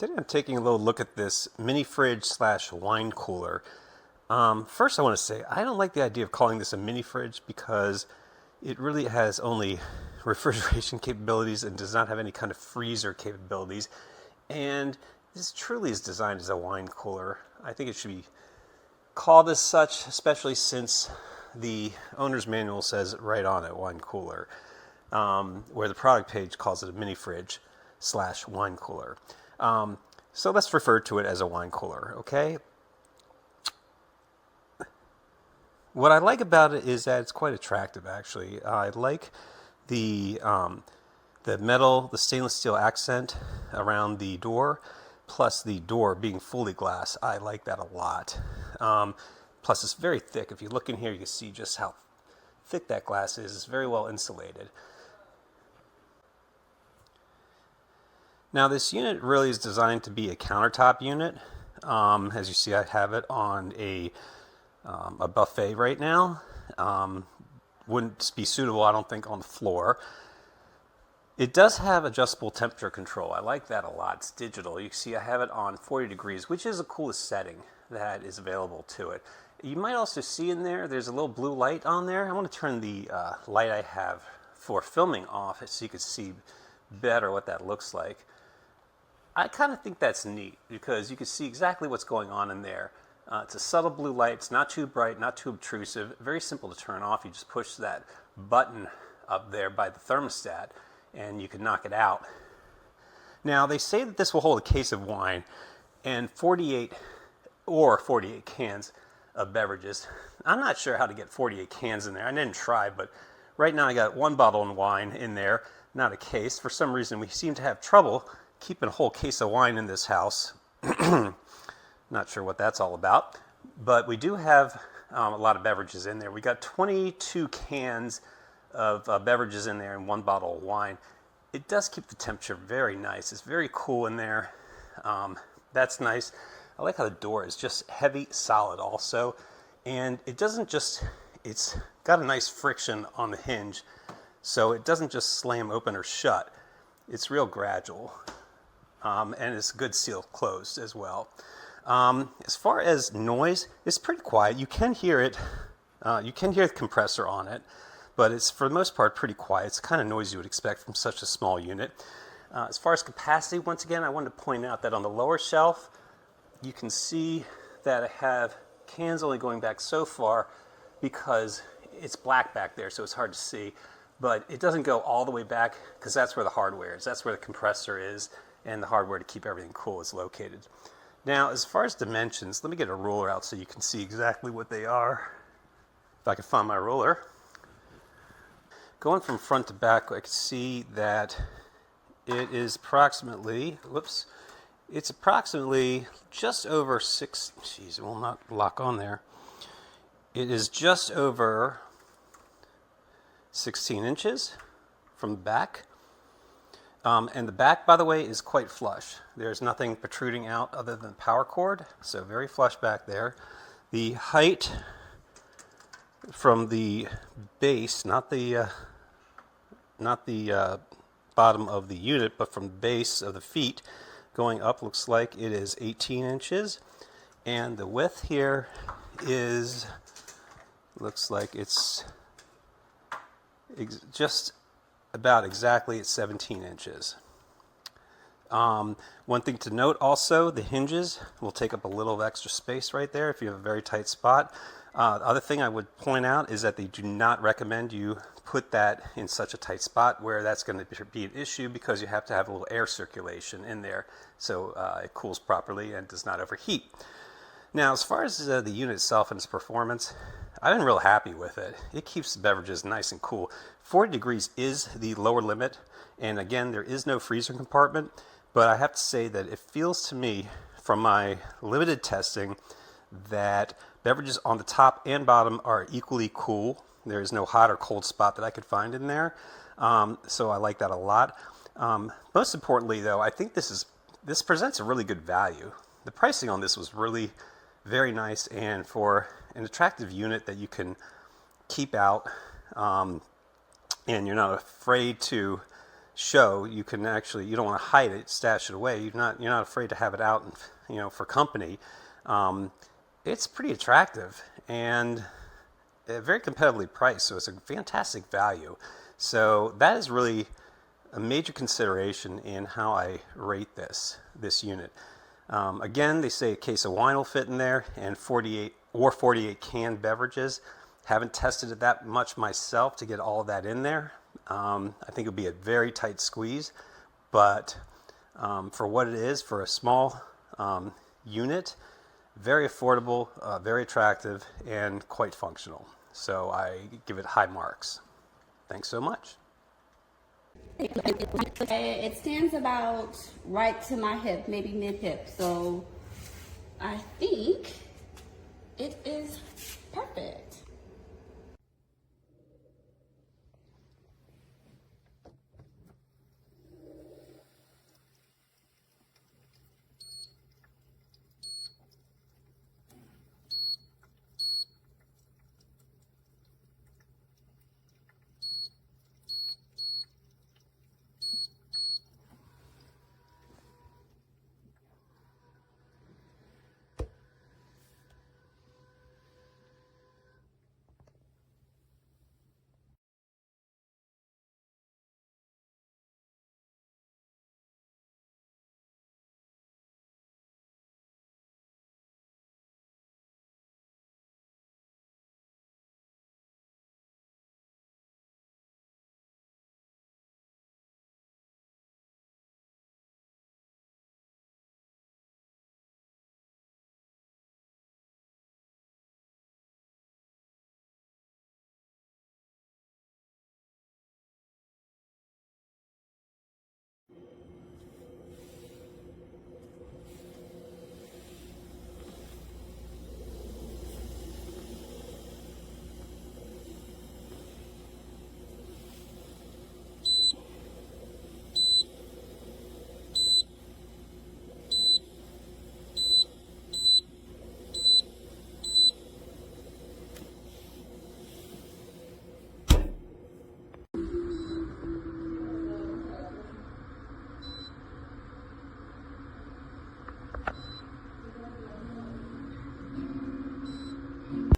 Today I'm taking a little look at this mini fridge slash wine cooler. First I want to say I don't like the idea of calling this a mini fridge because it really has only refrigeration capabilities and does not have any kind of freezer capabilities. And this truly is designed as a wine cooler. I think it should be called as such, especially since the owner's manual says right on it, wine cooler, where the product page calls it a mini fridge slash wine cooler. So let's refer to it as a wine cooler, okay? What I like about it is that it's quite attractive, actually. I like the metal, the stainless steel accent around the door, plus the door being fully glass. I like that a lot. Plus it's very thick. If you look in here, you can see just how thick that glass is. It's very well insulated. Now this unit really is designed to be a countertop unit. As you see, I have it on a buffet right now. Wouldn't be suitable, I don't think, on the floor. It does have adjustable temperature control. I like that a lot. It's digital. You can see I have it on 40 degrees, which is the coolest setting that is available to it. You might also see in there's a little blue light on there. I want to turn the light I have for filming off so you can see better what that looks like. I kind of think that's neat because you can see exactly what's going on in there. It's a subtle blue light. It's not too bright, not too obtrusive. Very simple to turn off. You just push that button up there by the thermostat and you can knock it out. Now they say that this will hold a case of wine and 48 cans of beverages. I'm not sure how to get 48 cans in there. I didn't try, but right now I got one bottle of wine in there, not a case. For some reason we seem to have trouble keeping a whole case of wine in this house. Not sure what that's all about, but we do have a lot of beverages in there. We got 22 cans of beverages in there and one bottle of wine. It does keep the temperature very nice. It's very cool in there. That's nice. I like how the door is just heavy, solid also, and it doesn't just, it's got a nice friction on the hinge, so it doesn't just slam open or shut. It's real gradual. And it's good seal closed as well. As far as noise, it's pretty quiet. You can hear it. You can hear the compressor on it, but it's for the most part pretty quiet. It's the kind of noise you would expect from such a small unit. As far as capacity, once again, I wanted to point out that on the lower shelf, you can see that I have cans only going back so far because it's black back there, so it's hard to see. But it doesn't go all the way back because that's where the hardware is. That's where the compressor is. And the hardware to keep everything cool is located. Now, as far as dimensions, let me get a ruler out so you can see exactly what they are. If I can find my ruler. Going from front to back, I can see that it is approximately, it's approximately just over it will not lock on there. It is just over 16 inches from the back. And the back, by the way, is quite flush. There's nothing protruding out other than the power cord, so very flush back there. The height from the base, not the bottom of the unit, but from the base of the feet going up, looks like it is 18 inches. And the width here looks like it's just about exactly at 17 inches. One thing to note also, the hinges will take up a little of extra space right there if you have a very tight spot. The other thing I would point out is that they do not recommend you put that in such a tight spot where that's going to be an issue because you have to have a little air circulation in there so it cools properly and does not overheat. Now, as far as the unit itself and its performance, I've been real happy with it. It keeps the beverages nice and cool. 40 degrees is the lower limit, and again, there is no freezer compartment, but I have to say that it feels to me, from my limited testing, that beverages on the top and bottom are equally cool. There is no hot or cold spot that I could find in there, so I like that a lot. Most importantly, though, I think this presents a really good value. The pricing on this was really very nice, and for an attractive unit that you can keep out and you're not afraid to show. You can actually, you don't want to hide it, stash it away. You're not afraid to have it out, for company. It's pretty attractive and very competitively priced, so it's a fantastic value. So that is really a major consideration in how I rate this unit. Again, they say a case of wine will fit in there, and 48 canned beverages. Haven't tested it that much myself to get all of that in there. I think it'll be a very tight squeeze, but for what it is, for a small unit, very affordable, very attractive, and quite functional. So I give it high marks. Thanks so much. It stands about right to my hip, maybe mid-hip. So I think it is perfect.